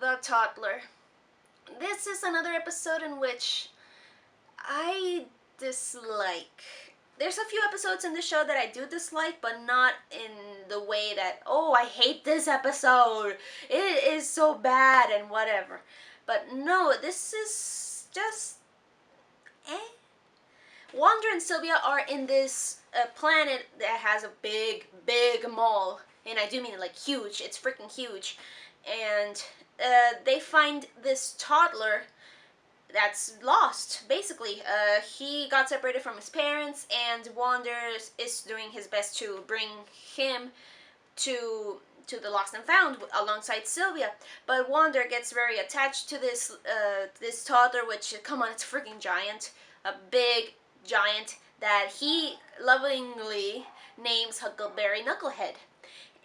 The Toddler. This is another episode in which I dislike. There's a few episodes in the show that I do dislike, but not in the way that, oh, I hate this episode, it is so bad and whatever. But no, this is just eh. Wanda and Sylvia are in this planet that has a big mall, and I do mean like huge. It's freaking huge, and they find this toddler that's lost. Basically, he got separated from his parents, and Wander is doing his best to bring him to the lost and found alongside Sylvia. But Wander gets very attached to this toddler, which, come on, it's a freaking giant, a big giant that he lovingly names Huckleberry Knucklehead.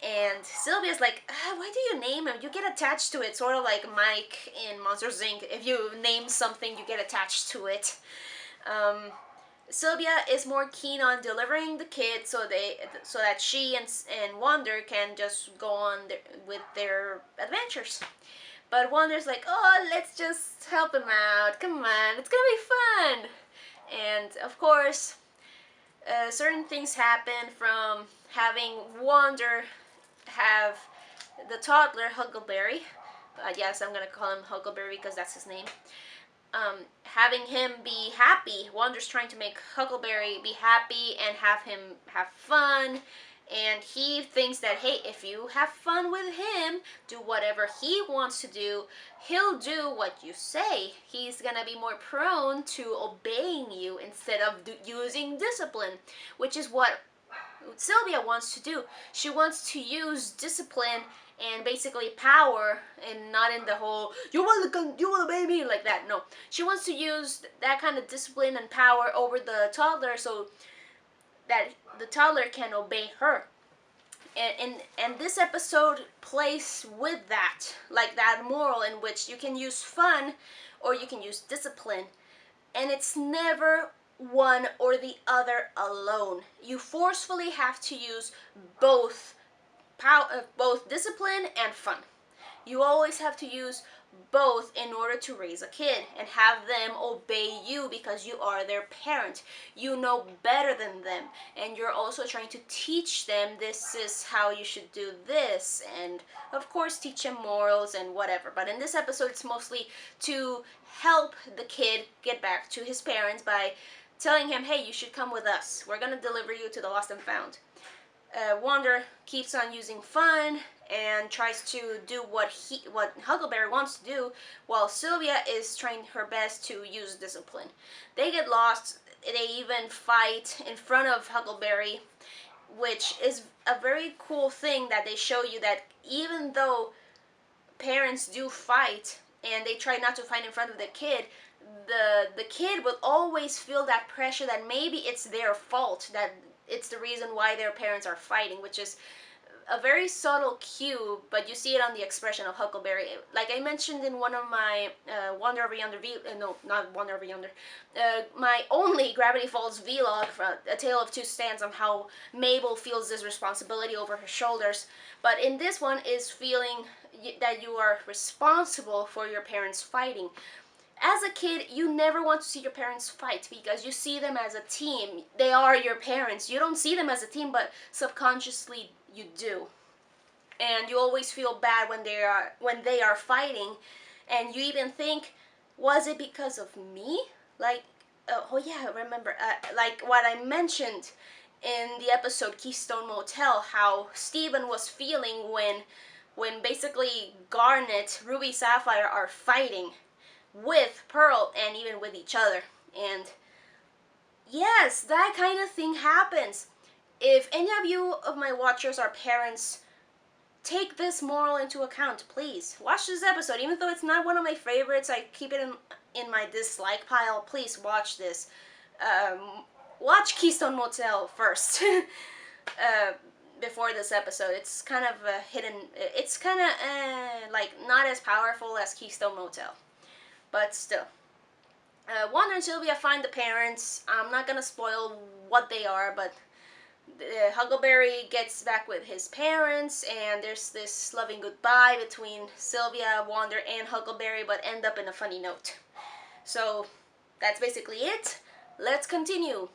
And Sylvia's like, why do you name him? You get attached to it, sort of like Mike in Monsters Inc. If you name something, you get attached to it. Sylvia is more keen on delivering the kid so that she and Wander can just go on with their adventures. But Wander's like, oh, let's just help him out. Come on, it's gonna be fun. And of course, certain things happen, from having Wander have the toddler Huckleberry. Yes, I'm gonna call him Huckleberry because that's his name. Having him be happy. Wander's trying to make Huckleberry be happy and have him have fun. And he thinks that, hey, if you have fun with him, do whatever he wants to do, he'll do what you say. He's gonna be more prone to obeying you instead of using discipline, which is what Sylvia wants to do. She wants to use discipline and basically power, and not in the whole you want to obey me like that. No, she wants to use that kind of discipline and power over the toddler so that the toddler can obey her. And this episode plays with that, like that moral in which you can use fun or you can use discipline, and it's never one or the other alone. You forcefully have to use both discipline and fun. You always have to use both in order to raise a kid and have them obey you because you are their parent. You know better than them, and you're also trying to teach them this is how you should do this, and of course teach them morals and whatever. But in this episode, it's mostly to help the kid get back to his parents by telling him, hey, you should come with us. We're gonna deliver you to the lost and found. Wander keeps on using fun and tries to do what Huckleberry wants to do, while Sylvia is trying her best to use discipline. They get lost. They even fight in front of Huckleberry, which is a very cool thing that they show you, that even though parents do fight and they try not to fight in front of the kid, the kid will always feel that pressure that maybe it's their fault, that it's the reason why their parents are fighting, which is a very subtle cue, but you see it on the expression of Huckleberry. Like I mentioned in one of my Wander Over Yonder my only Gravity Falls vlog, A Tale of Two Stands, on how Mabel feels this responsibility over her shoulders. But in this one is feeling that you are responsible for your parents fighting. As a kid, you never want to see your parents fight because you see them as a team. They are your parents. You don't see them as a team, but subconsciously you do. And you always feel bad when they are fighting, and you even think, was it because of me? Like, oh yeah, remember, like what I mentioned in the episode Keystone Motel, how Steven was feeling when basically Garnet, Ruby, Sapphire are fighting with Pearl and even with each other. And yes, that kind of thing happens. If any of you of my watchers are parents, take this moral into account, please. Watch this episode. Even though it's not one of my favorites, I keep it in my dislike pile. Please watch this. Watch Keystone Motel first. Before this episode. It's kind of hidden. It's kind of like not as powerful as Keystone Motel. But still. Wander and Sylvia find the parents. I'm not gonna spoil what they are, but Huckleberry gets back with his parents, and there's this loving goodbye between Sylvia, Wonder, and Huckleberry, but end up in a funny note. So that's basically it. Let's continue.